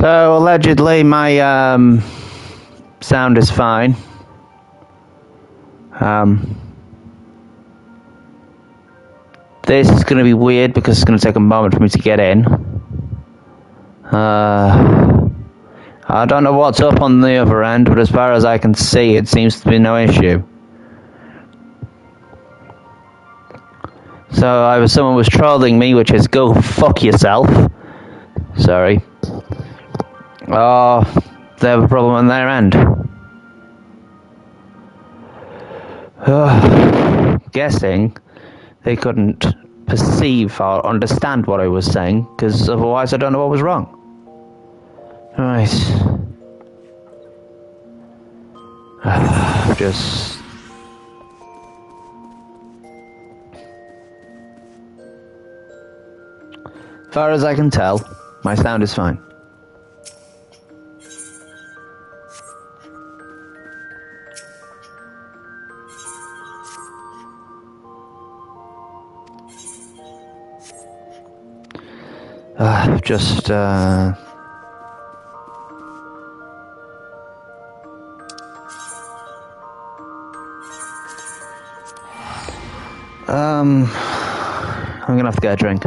So allegedly my sound is fine. This is going to be weird because it's going to take a moment for me to get in. I don't know what's up on the other end, but as far as I can see, it seems to be no issue. So either someone was trolling me, which is go fuck yourself. Sorry. Or they have a problem on their end. Guessing they couldn't perceive or understand what I was saying, because otherwise I don't know what was wrong. Right. Just... As far as I can tell, my sound is fine. I'm gonna have to get a drink.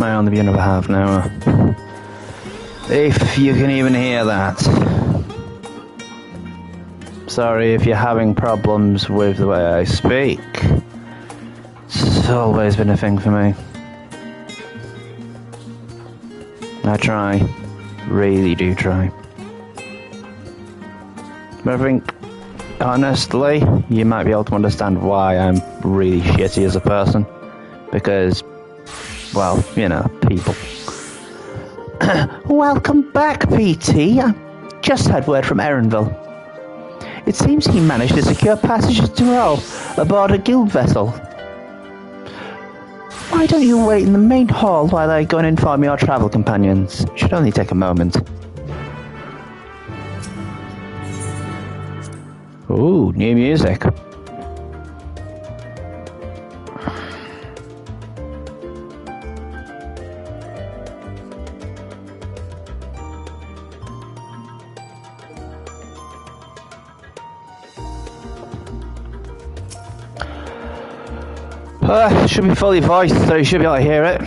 Might only be another half an hour. If you can even hear that. Sorry if you're having problems with the way I speak. It's always been a thing for me. I try. Really do try. But I think, honestly, you might be able to understand why I'm really shitty as a person. Because, well, you know, people. Welcome back, PT. I just had word from Erenville. It seems he managed to secure passage to Tyrell aboard a guild vessel. Why don't you wait in the main hall while I go and inform your travel companions? It should only take a moment. Ooh, new music. Should be fully voiced, so you should be able to hear it.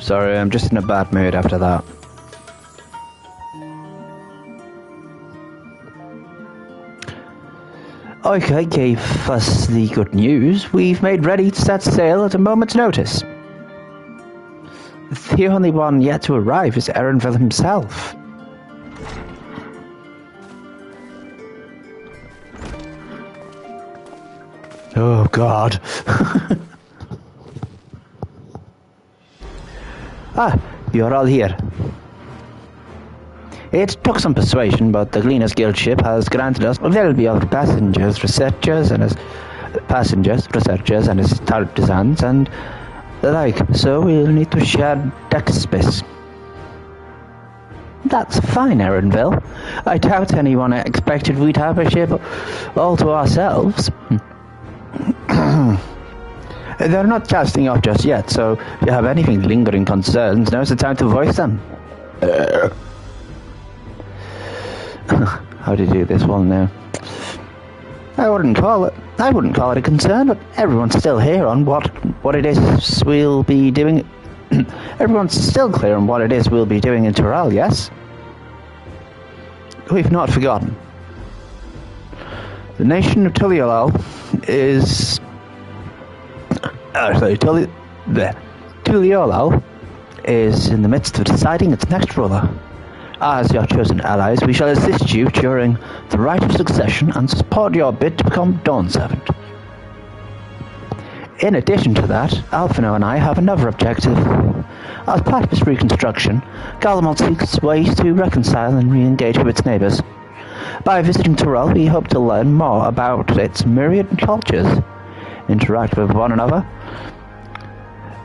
Sorry, I'm just in a bad mood after that. Okay, gave us the good news. We've made ready to set sail at a moment's notice. The only one yet to arrive is Erenville himself. Oh, God. Ah, you're all here. It took some persuasion, but the Gleaners Guild ship has granted us availability of passengers, researchers, and artisans, and the like, so we'll need to share deck space. That's fine, Erenville. I doubt anyone expected we'd have a ship all to ourselves. They're not casting off just yet, so if you have anything lingering concerns, now's the time to voice them. How do you do this one now? I wouldn't call it a concern, but everyone's still here on what it is we'll be doing. Everyone's still clear on what it is we'll be doing in Tyrell, yes? We've not forgotten. The nation of Tuliolal is... Tuliolal is in the midst of deciding its next ruler. As your chosen allies, we shall assist you during the rite of succession and support your bid to become Dawn Servant. In addition to that, Alphino and I have another objective. As part of its reconstruction, Garlemald seeks ways to reconcile and re-engage with its neighbours. By visiting Tyrell, we hope to learn more about its myriad cultures, interact with one another,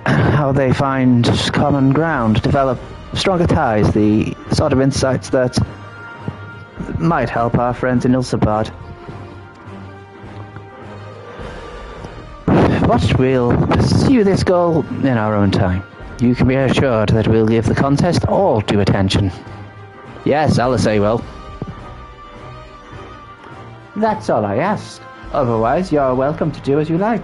how they find common ground, develop stronger ties, the sort of insights that might help our friends in Ilsabard. But we'll pursue this goal in our own time. You can be assured that we'll give the contest all due attention. Yes, Alisay will. That's all I ask. Otherwise, you're welcome to do as you like.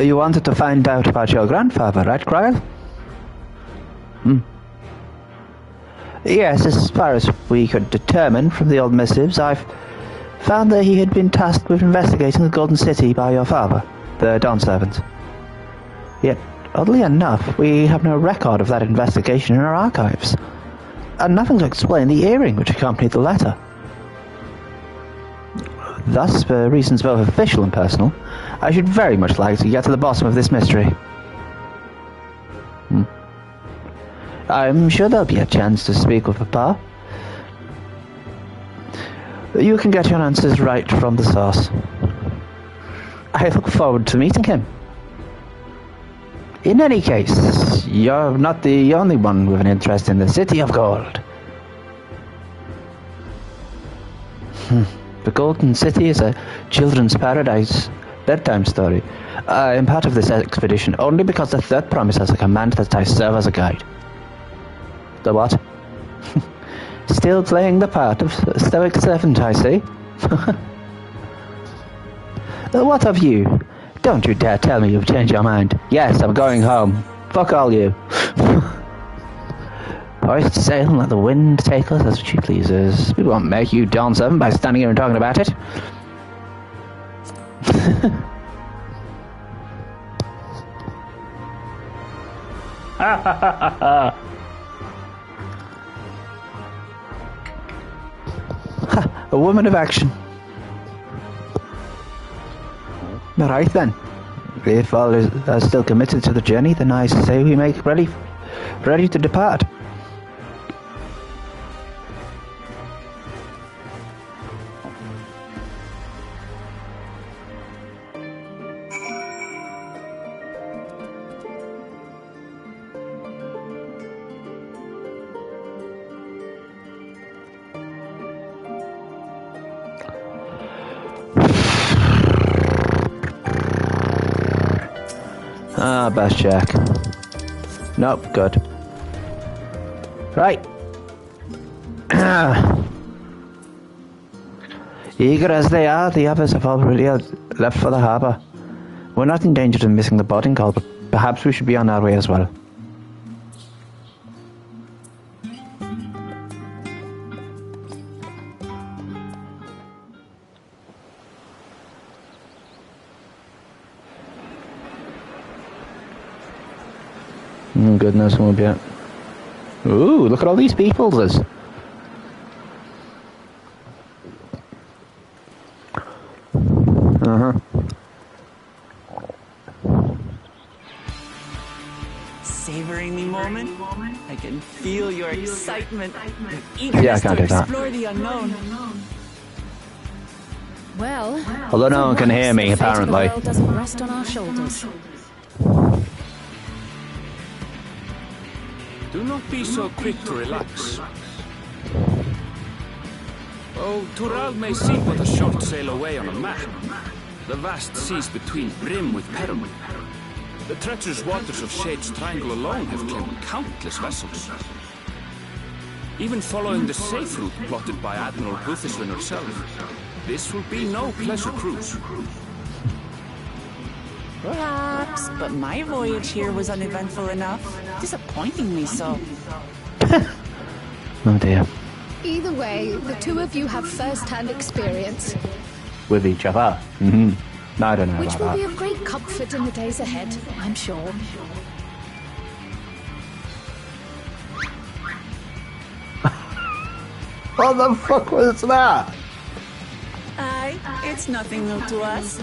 You wanted to find out about your grandfather, right, Cryle? Yes, as far as we could determine from the old missives, I've found that he had been tasked with investigating the Golden City by your father, the Dawn Servant. Yet, oddly enough, we have no record of that investigation in our archives, and nothing to explain the earring which accompanied the letter. Thus, for reasons both official and personal, I should very much like to get to the bottom of this mystery. I'm sure there'll be a chance to speak with Papa. You can get your answers right from the source. I look forward to meeting him. In any case, you're not the only one with an interest in the City of Gold. The Golden City is a children's paradise bedtime story. I'm part of this expedition only because the third promise has a command that I serve as a guide. The what? Still playing the part of stoic servant, I see. What of you? Don't you dare tell me you've changed your mind. Yes, I'm going home. Fuck all you. Hoist sail and let the wind take us as she pleases. We won't make you Dawn 7 by standing here and talking about it. A woman of action. Alright then. If all are still committed to the journey, then I say we make ready to depart. Ah, best check. Nope, good. Right. Eager as they are, the others have already left for the harbour. We're not in danger of missing the boarding call, but perhaps we should be on our way as well. Goodness, won't be it. Ooh, look at all these people. There's. Savoring the moment? I can feel your excitement, your eagerness to explore the unknown. Well, although no one can hear me, apparently. The world doesn't rest on our shoulders. Do not be so quick to relax. Oh, Tural may seem but a short sail away on a map. The vast seas between brim with peril. The treacherous waters of Shade's Triangle alone have claimed countless vessels. Even following the safe route plotted by Admiral Guthishwin herself, this will be no pleasure cruise. Perhaps, but my voyage here was uneventful enough. Disappointingly so. Oh dear. Either way, the two of you have first-hand experience. With each other? No, I don't know which about will be that. of great comfort in the days ahead, I'm sure. What the fuck was that? Aye, it's nothing new to us.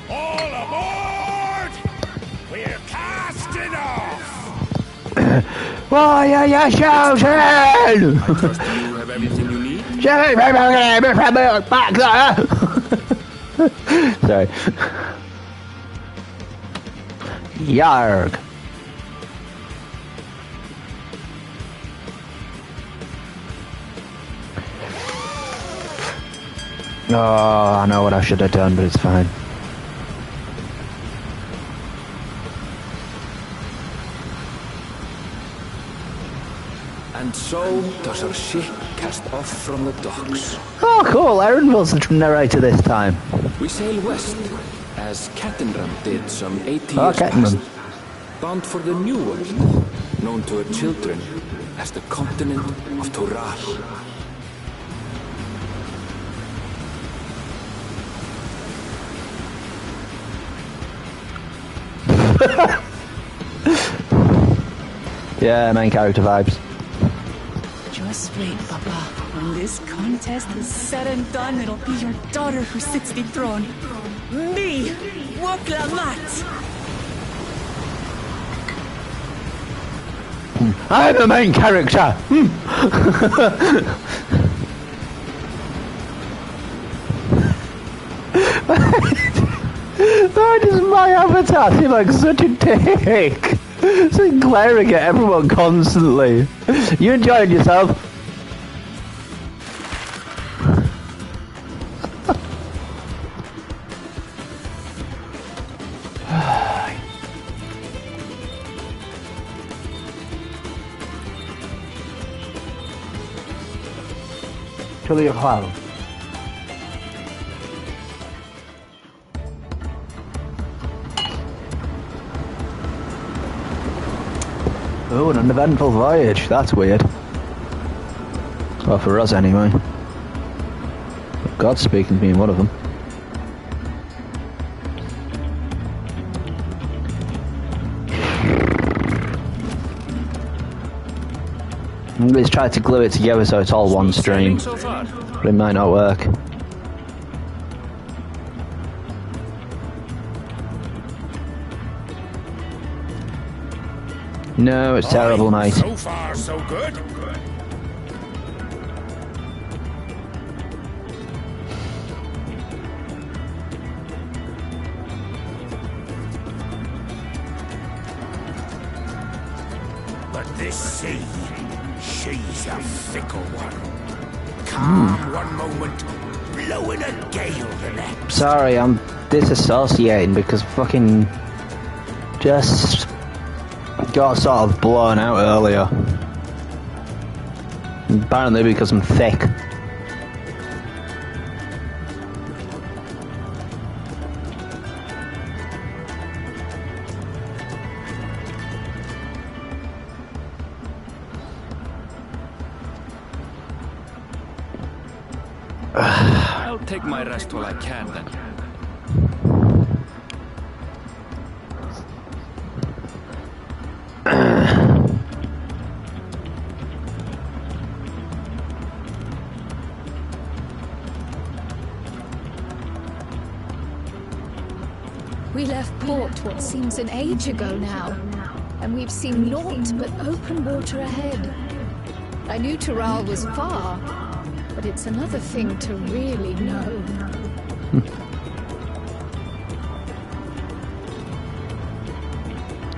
All aboard! We're casting off! Why are you shouting? I trust you have everything you need? Back there! Sorry. Yarg. Oh, I know what I should have done, but it's fine. And so does our ship cast off from the docks. Oh, cool. Aaronville's the narrator this time. We sail west, as Cattenram did some 80 years Cattenram. past, bound for the New World, known to her children as the continent of Tural. Yeah, main character vibes. Just wait, Papa. When this contest is said and done, it'll be your daughter who sits the throne. Me, Woklamat. I'm the main character. Why does my avatar seem like such a dick? So glaring at everyone constantly. You enjoying yourself? Chili Hall. Oh, an uneventful voyage. That's weird. Well, for us anyway. God's speaking to me in one of them. Let's try to glue it together so it's all one stream. But it might not work. No, it's terrible, mate. So far, so good. But this sea, she's a fickle one. Calm one moment, blowing a gale the next. Sorry, I'm disassociating because fucking just got sort of blown out earlier. Apparently because I'm thick. I'll take my rest while I can then. We left port what seems an age ago now, and we've seen naught but open water ahead. I knew Tural was far, but it's another thing to really know.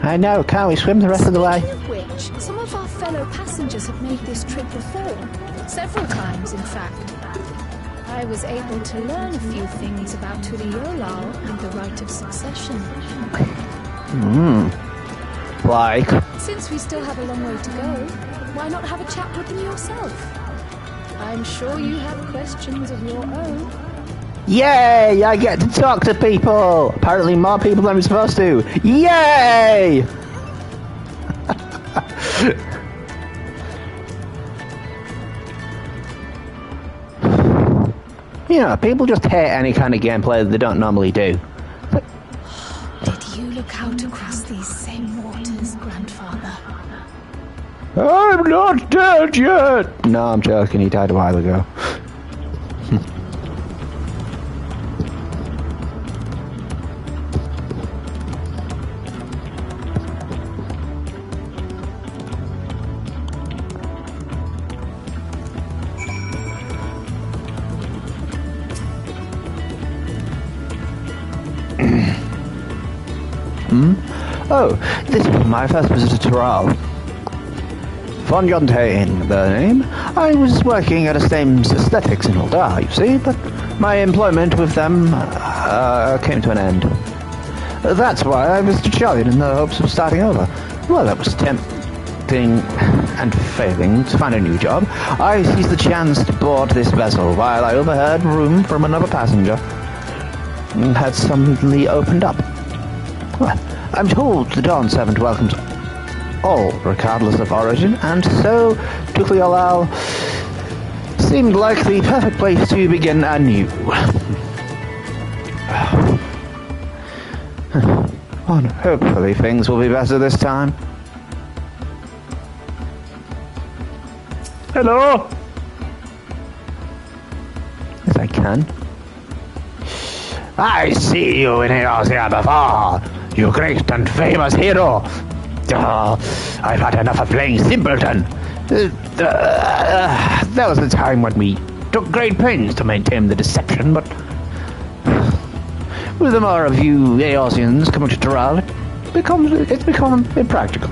I know, can't we swim the rest of the way? Speaking of which, some of our fellow passengers have made this trip before. Several times, in fact. I was able to learn a few things about Tuliolal and the right of succession. Like? Since we still have a long way to go, why not have a chat with them yourself? I'm sure you have questions of your own. Yay! I get to talk to people! Apparently more people than I'm supposed to. Yay! You know, people just hate any kind of gameplay that they don't normally do. Did you look out across these same waters, Grandfather? I'm not dead yet! No, I'm joking, he died a while ago. Oh, this is my first visit to Tural. Fonjonte, the name. I was working at a Stames Aesthetics in Uldar, you see, but my employment with them came to an end. That's why I visited Charlian in the hopes of starting over. Well, that was tempting and failing to find a new job. I seized the chance to board this vessel while I overheard room from another passenger had suddenly opened up. Well, I'm told the Dawn Servant welcomes all, regardless of origin, and so Tuliolal seemed like the perfect place to begin anew. Oh, hopefully things will be better this time. Hello? Yes, I can. I see you in heroes here before, you great and famous hero. I've had enough of playing simpleton. There was a time when we took great pains to maintain the deception, but With the more of you Eosians coming to Tyrell, it's become impractical.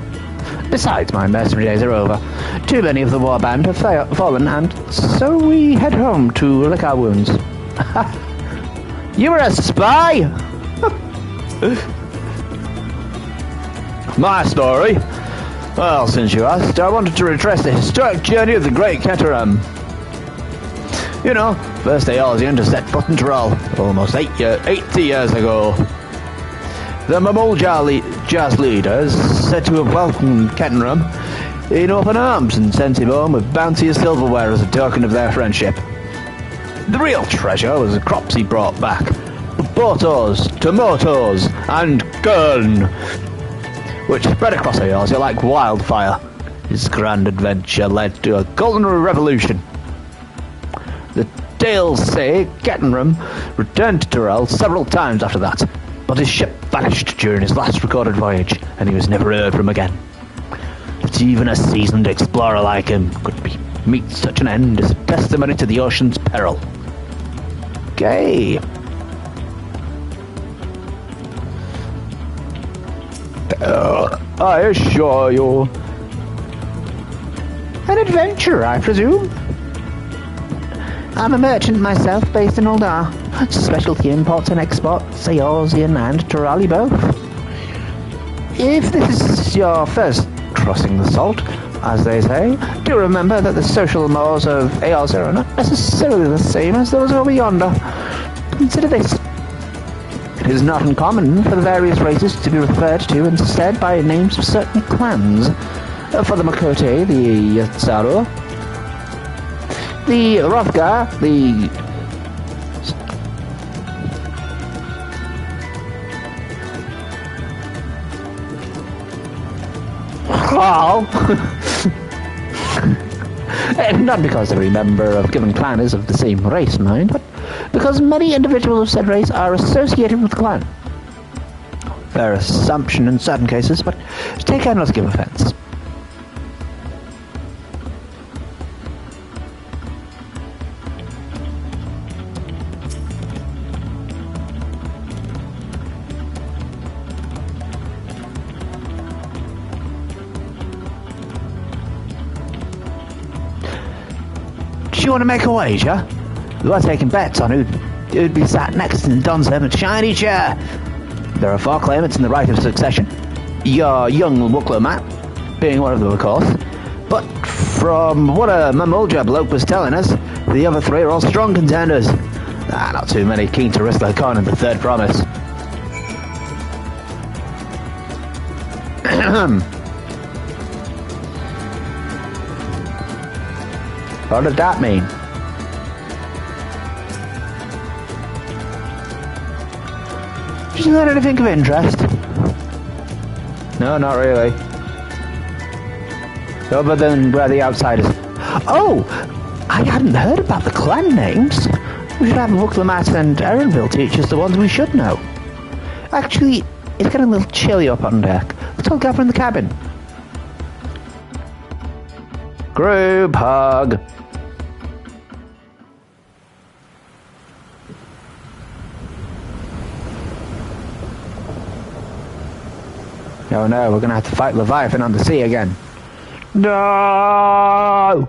Besides, my mercenary days are over. Too many of the warband have fallen, and so we head home to lick our wounds. You were a spy? My story? Well, since you asked, I wanted to retrace the historic journey of the Great Caterham. You know, first Eosian to set foot in Tyrell, almost 80 years ago. The Mamuljas leaders said to have welcomed Kettenham in open arms and sent him home with bounteous silverware as a token of their friendship. The real treasure was the crops he brought back. Potatoes, tomatoes, and corn, which spread across Eosia like wildfire. His grand adventure led to a culinary revolution. The tales say Kettenham returned to Tyrell several times after that, but his ship vanished during his last recorded voyage, and he was never heard from again. That even a seasoned explorer like him could meet such an end is a testimony to the ocean's peril. Okay. I assure you. An adventure, I presume? I'm a merchant myself, based in Uldar. Specialty imports and exports, Eosian and Tyrali both. If this is your first crossing the salt, as they say, do remember that the social mores of Eosia are not necessarily the same as those over yonder. Consider this. It is not uncommon for the various races to be referred to instead by names of certain clans. For the Makote, the Yatsaro, the Rothgar, the not because every member of a given clan is of the same race, mind, but because many individuals of said race are associated with the clan. Fair assumption in certain cases, but take care not to give offense. Do you want to make a wager? We are taking bets on who'd be sat next in Don's shiny chair. There are 4 claimants in the right of succession. Your young Wuklomat being one of them, of course. But from what a Mamulja bloke was telling us, the other 3 are all strong contenders. Not too many keen to risk their coin in the third promise. What does that mean? Did you learn anything of interest? No, not really. Other than where the outsiders... Oh! I hadn't heard about the clan names. We should have Wuklomat and Erenville teach us the ones we should know. Actually, it's getting a little chilly up on deck. Let's all gather in the cabin. Group hug. Oh no, we're gonna have to fight Leviathan on the sea again. No!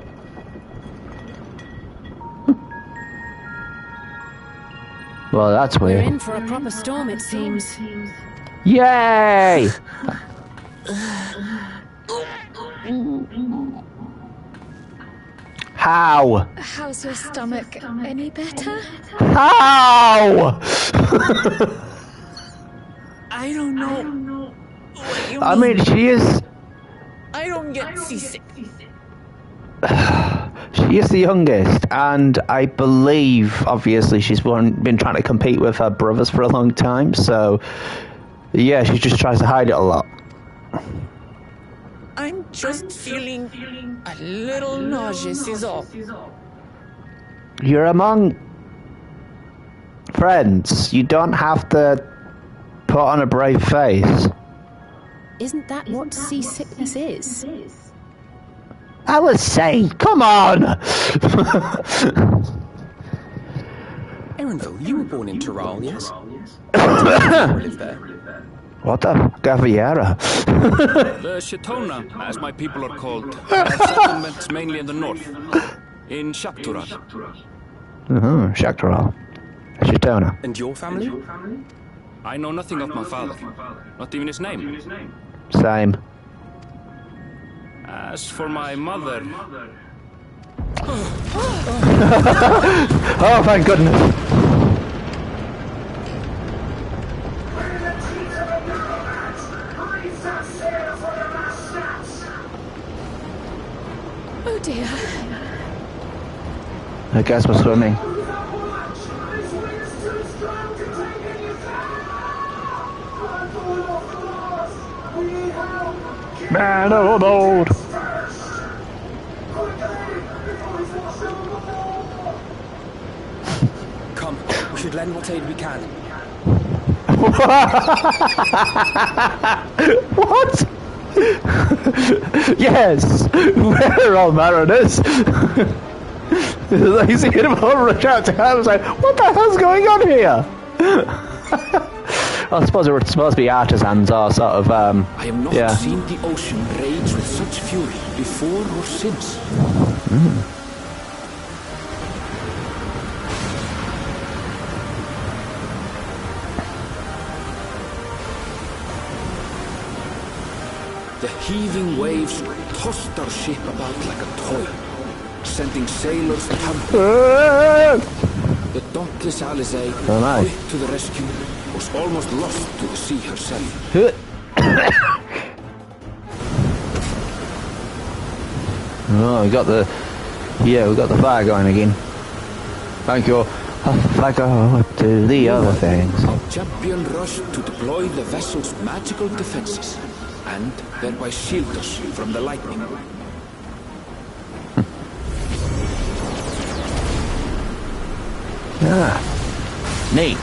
Well, that's weird. We're in for a proper storm, it seems. Yay! How? How's your stomach? Any better? How? I don't know. What you I mean, she is... I don't get seasick. She is the youngest, and I believe, obviously, she's been trying to compete with her brothers for a long time, so... Yeah, she just tries to hide it a lot. I'm just feeling a little nauseous is all. You're among friends. You don't have to put on a brave face. Isn't that what seasickness is? I would say, come on! Erenville, you were born in Tyrol, yes? Live there. What the Gaviera? The Shatona, as my people are called, have settlements mainly in the north, in Shaptural. Shaktaral. Shatona. And your family? I know nothing of my father, not even his name. Same. As for my mother, Oh, thank goodness. Oh dear. I guess we're swimming. Man overboard! Come, we should lend what aid we can. What? Yes! We're all mariners! I see him over shouting. I was like, what the hell's going on here? I suppose we're supposed to be artisans or sort of, I have not yeah. seen the ocean rage with such fury before or since. The heaving waves tossed our ship about like a toy, sending sailors tumbling. The dauntless Alizé, quick to the rescue, was almost lost to the sea herself. Oh, we got the... Yeah, we got the fire going again. Thank you. Like to the other things. Our champion rushed to deploy the vessel's magical defenses, and thereby shield us from the lightning. Neat.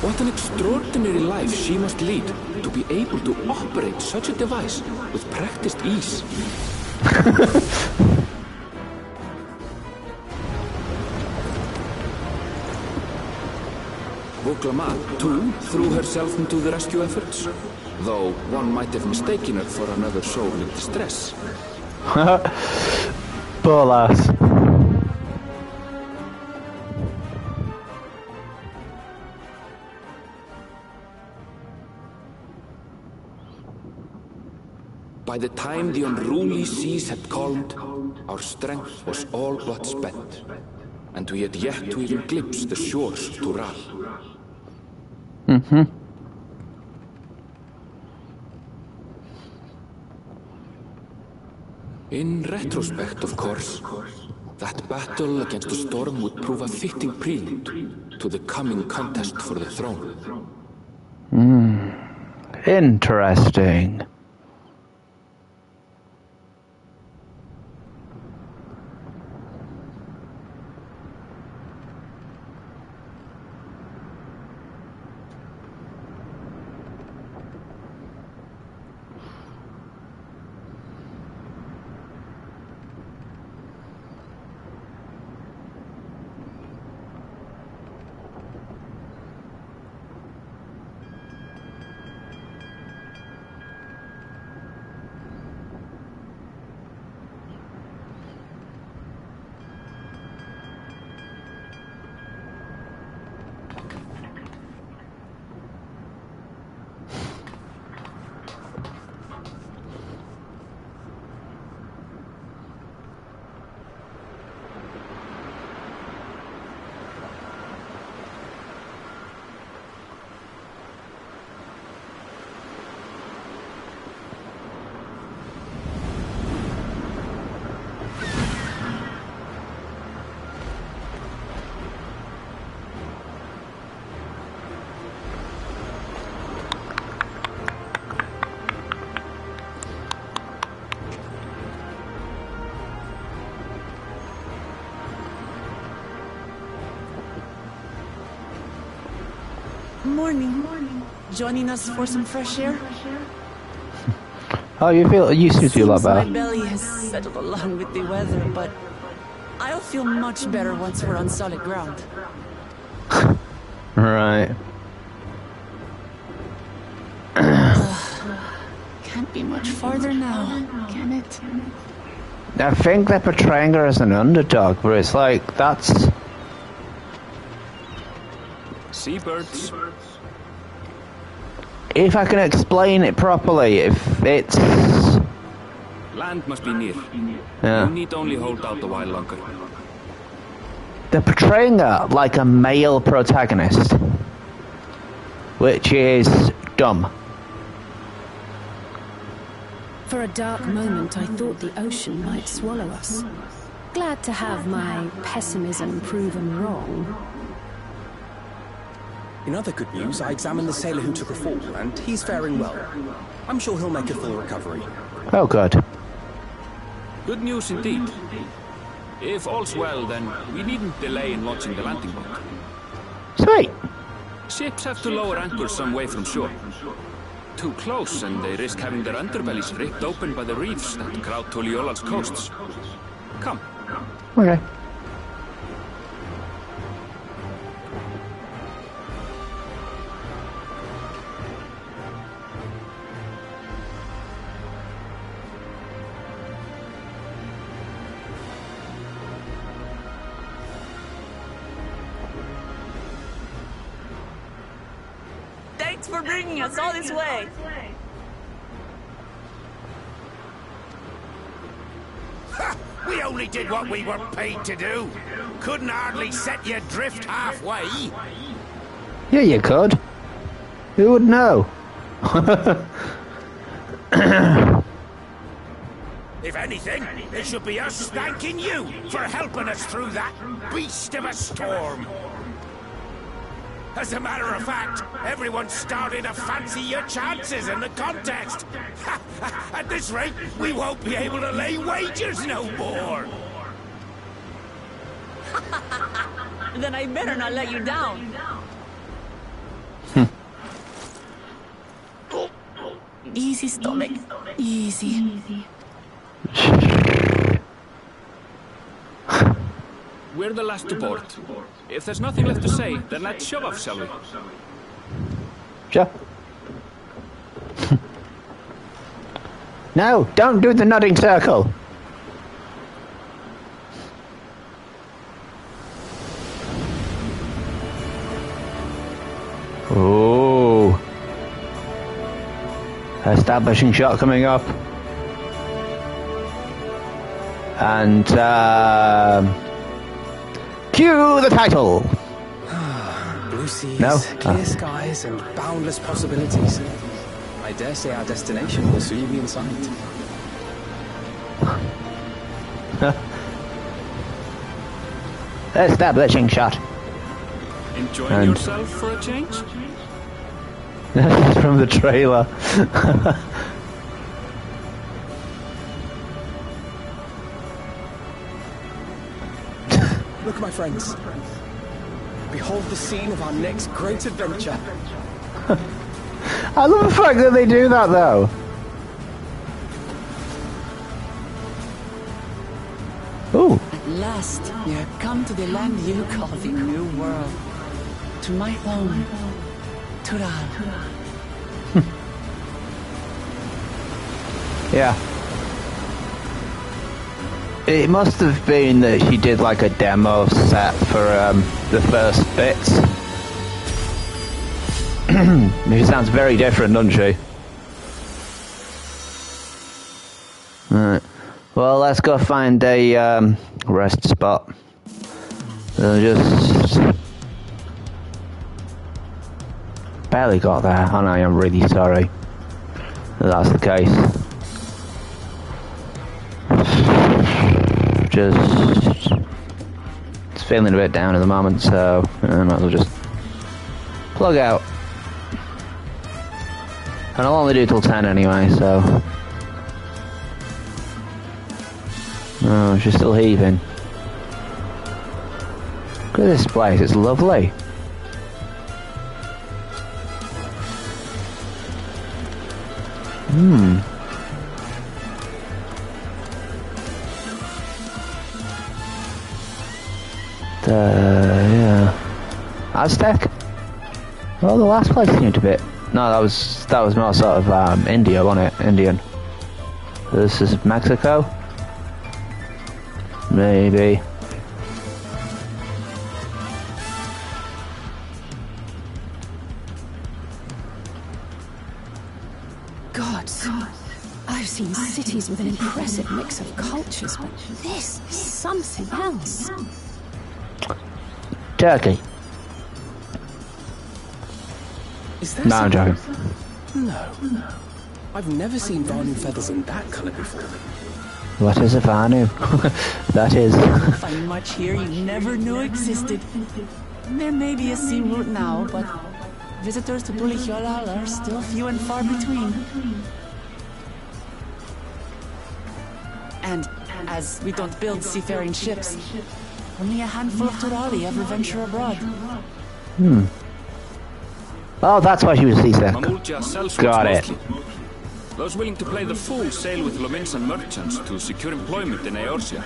What an extraordinary life she must lead to be able to operate such a device with practiced ease. Voklama, too, threw herself into the rescue efforts, though one might have mistaken her for another soul in distress. Poor lass. By the time the unruly seas had calmed, our strength was all but spent, and we had yet to even glimpse the shores of Tural. In retrospect, of course, that battle against the storm would prove a fitting prelude to the coming contest for the throne. Interesting. Morning. Joining us for some fresh air? Oh, you seem to feel a lot better. My belly has settled along with the weather, but I'll feel much better once we're on solid ground. Right. Can't be much farther now, can it? I think they're portraying her as an underdog, but it's like, that's... Seabirds. If I can explain it properly, if it's... Land must be near. Yeah. You need only hold out a while longer. They're portraying her like a male protagonist, which is dumb. For a dark moment, I thought the ocean might swallow us. Glad to have my pessimism proven wrong. In other good news, I examined the sailor who took a fall, and he's faring well. I'm sure he'll make a full recovery. Oh, good. Good news indeed. If all's well, then we needn't delay in launching the landing boat. Sweet. Ships have to lower anchors some way from shore. Too close, and they risk having their underbellies ripped open by the reefs that crowd Tuliola's coasts. Come. Okay. Thanks for bringing us all this way. Ha! We only did what we were paid to do. Couldn't hardly set you adrift halfway. Yeah, you could. Who would know? If anything, it should be us thanking you for helping us through that beast of a storm. As a matter of fact, everyone's starting to fancy your chances in the contest. At this rate, we won't be able to lay wagers no more. Then I better not let you down. Easy, stomach. Easy. We're the last to board. If there's nothing left to say, then let's shove off, shall we? Sure. No, don't do the nodding circle. Oh. Establishing shot coming up. And, cue the title! Blue seas, No? clear skies, and boundless possibilities. I dare say our destination will soon be in sight. Establishing shot. Enjoying yourself for a change? This is from the trailer. Look, my friends. Behold the scene of our next great adventure. I love the fact that they do that, though. Ooh. At last, we have come to the land you call the New World. To my home, Tural. Yeah. It must have been that she did like a demo set for the first bits. She sounds very different, doesn't she? Alright. Well, let's go find a rest spot. Just barely got there, and I am really sorry that that's the case. It's feeling a bit down at the moment, so I might as well just plug out. And I'll only do till 10 anyway, so... Oh, she's still heaving. Look at this place, it's lovely. Yeah. Aztec? Well, the last place seemed a bit No, that was more sort of India, wasn't it? Indian. This is Mexico? Maybe. Gods, I've seen cities with an impressive mix of cultures, but this is something else. Turkey. Is that No, I'm joking. No. I've never seen Vanu feathers in that colour before. What is a Vanu? That is. Find much here you never knew existed. There may be a sea route now, but visitors to Tulihiola are still few and far between. And as we don't build seafaring ships, only a handful of Turali ever venture abroad. Oh, that's why she was seasick. Mamulja sells Got it. mostly. Those willing to play the fool sail with Lominsan merchants to secure employment in Eorzea.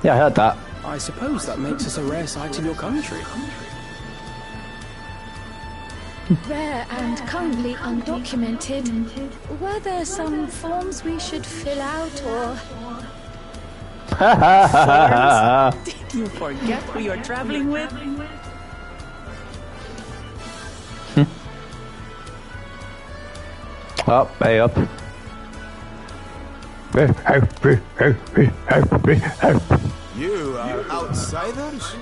Yeah, I heard that. I suppose that makes us a rare sight in your country. Rare and currently undocumented. Were there some forms we should fill out, or... Did you forget who you're traveling with? Oh, hey up. You are outsiders?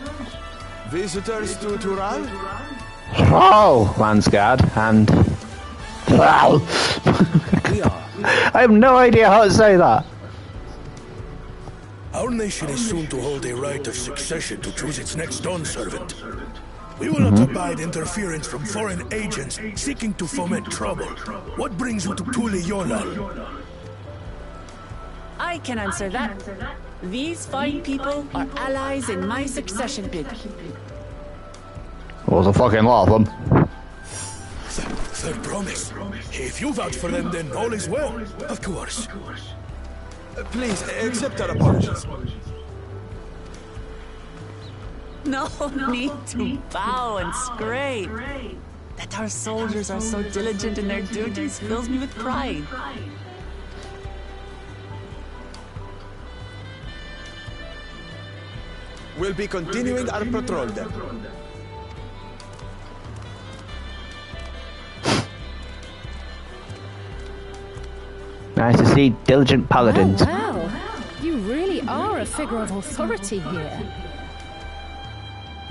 Visitors to Tural? Oh, Lansgard and... We are. I have no idea how to say that. Our nation is soon to hold a right of succession to choose its next dawn servant. We will not abide interference from foreign agents seeking to foment trouble. What brings you to Tulihiola? I can answer that. These fine people are allies in my succession bid. Well, there's a fucking lot of them. Third promise. If you vouch for them, then all is well. Of course. Please, accept our apologies. No need to bow and scrape. That our soldiers are so diligent in their duties fills me with pride. We'll be continuing our patrol then. Nice to see diligent paladins. Oh, wow. You really are a figure of authority here.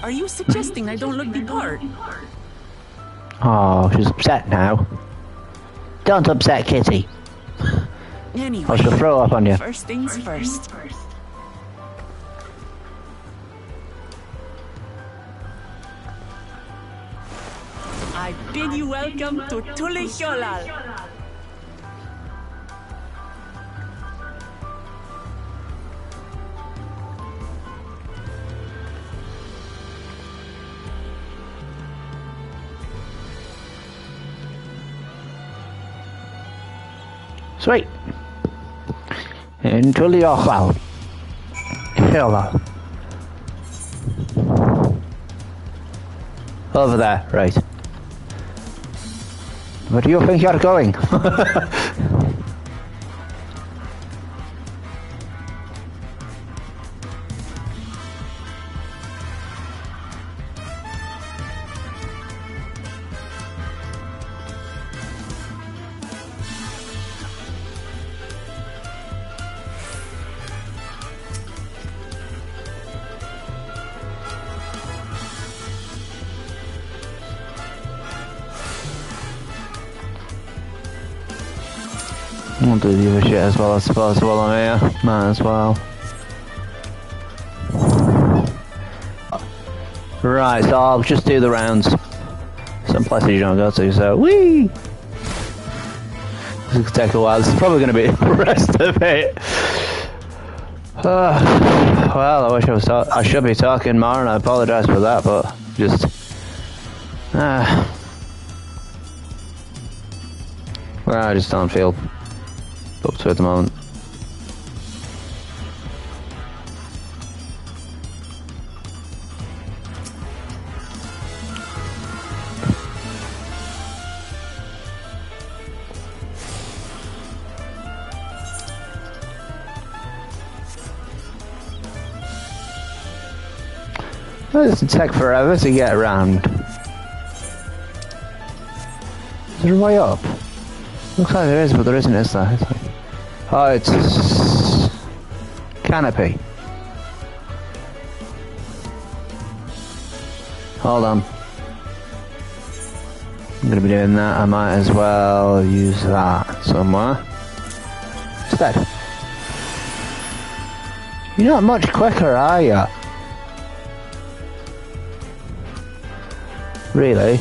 Are you suggesting I don't look the part? Oh, she's upset now. Don't upset Kitty. Anyway, I shall throw up on you. first things first. I bid you welcome to Tulihiola. Sweet. Into the Ochal. Hello. Over there, right. Where do you think you're going? We'll do the other shit as well, I suppose, while I'm here. Might as well. Right, so I'll just do the rounds. Some places you don't go to, so whee! This will take a while. This is probably going to be the rest of it. Well, I wish I should be talking more, and I apologise for that, but just... well, I just don't feel up to it at the moment. Well, this will take forever to get around. Is there a way up? Looks like there is, but there isn't, is there? It's like... Oh, it's... canopy. Hold on. I'm gonna be doing that. I might as well use that somewhere instead. You're not much quicker, are you? Really?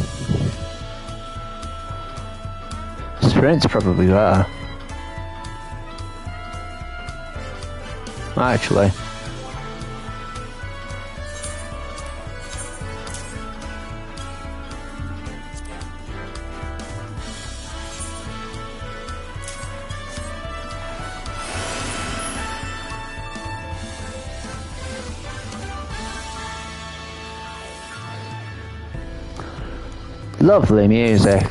Sprint's probably better. Actually. Lovely music.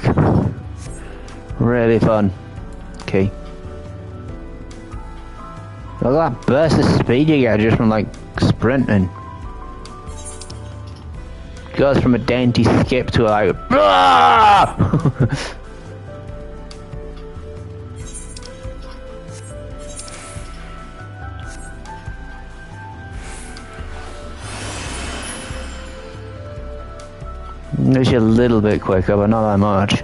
Really fun. Okay. Look at that burst of speed you get just from like sprinting. Goes from a dainty skip to like Maybe a little bit quicker, but not that much.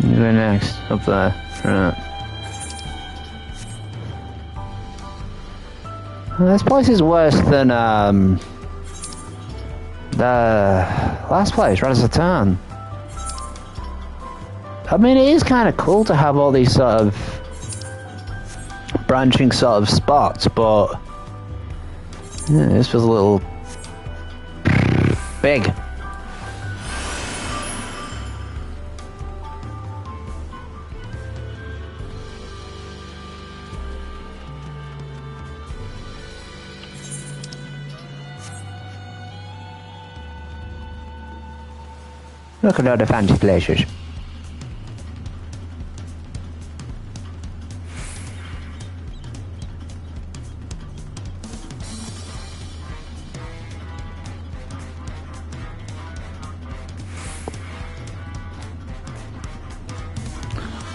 Where next? Up there. Right. This place is worse than the last place, right as a town. I mean, it is kind of cool to have all these sort of branching sort of spots, but yeah, this feels a little big. Look at all the fancy places.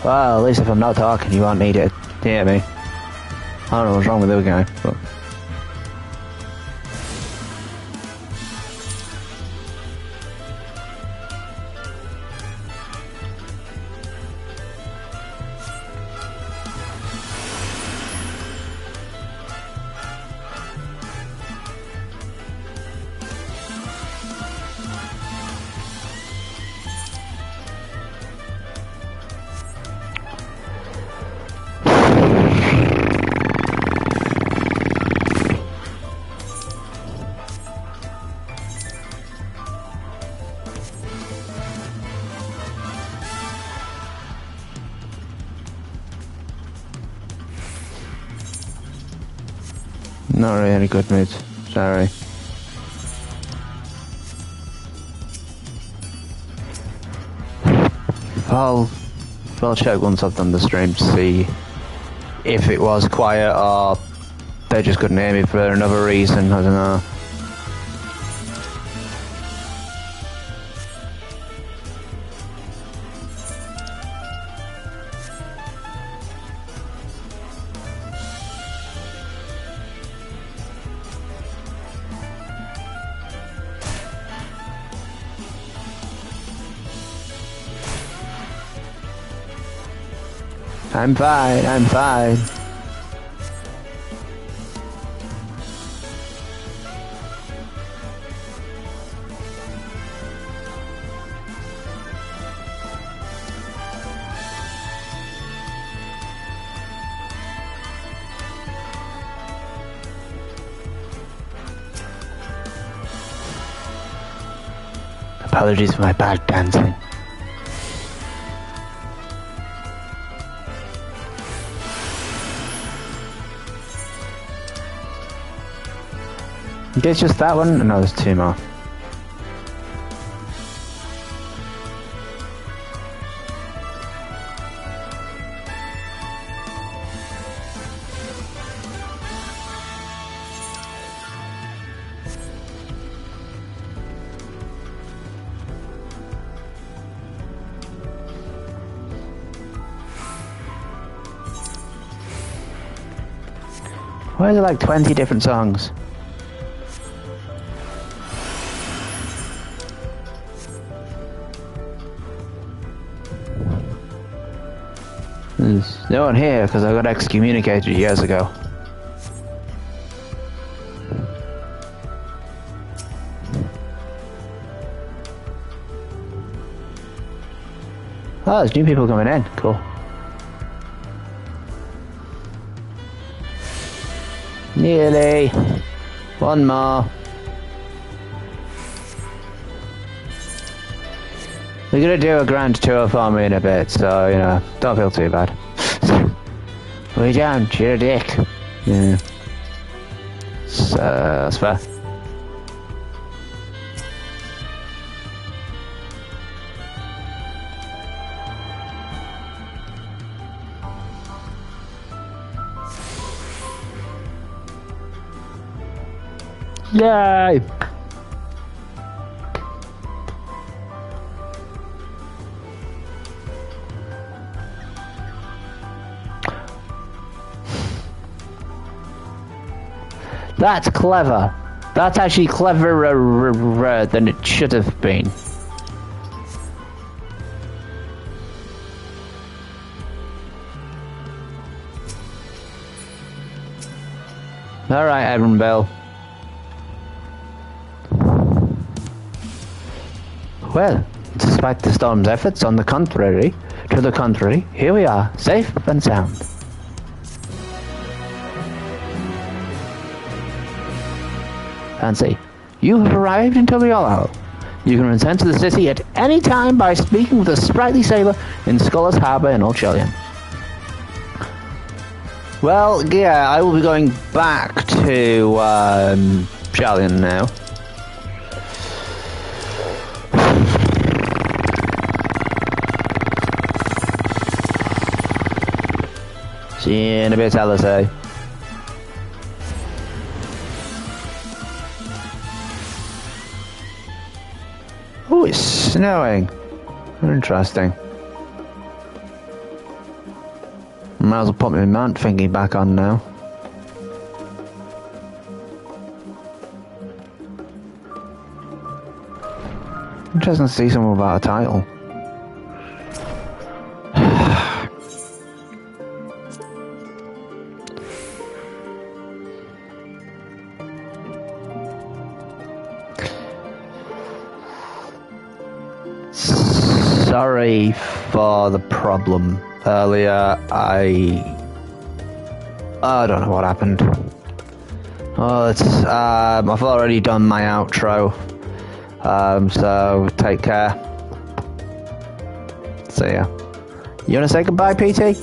Well, at least if I'm not talking, you won't need it to hear me. I don't know what's wrong with the guy, but... Not really in a good mood, sorry. I'll check once I've done the stream to see if it was quiet or they just couldn't hear me for another reason, I don't know. I'm fine, I'm fine. Apologies for my bad dancing. It's just that one? No, there's two more. Why are there like 20 different songs? There's no one here because I got excommunicated years ago. Oh, there's new people coming in. Cool. Nearly. One more. We're gonna do a grand tour for me in a bit, so, you know, don't feel too bad. We don't, you're a dick. Yeah. So, that's fair. Yay! That's clever. That's actually cleverer than it should have been. Alright, Evan Bell. Well, despite the storm's efforts, to the contrary, here we are, safe and sound. Fancy, you have arrived in Tuliolo. You can return to the city at any time by speaking with a sprightly sailor in Scholar's Harbour in Old Shellion. Well, yeah, I will be going back to Shellion now. See you in a bit, LSA. Oh, it's snowing. Interesting. Might as well put my mount thingy back on now. Interesting to see something about a title. Sorry for the problem earlier. I don't know what happened. Oh, it's I've already done my outro. So take care. See ya. You wanna say goodbye, PT?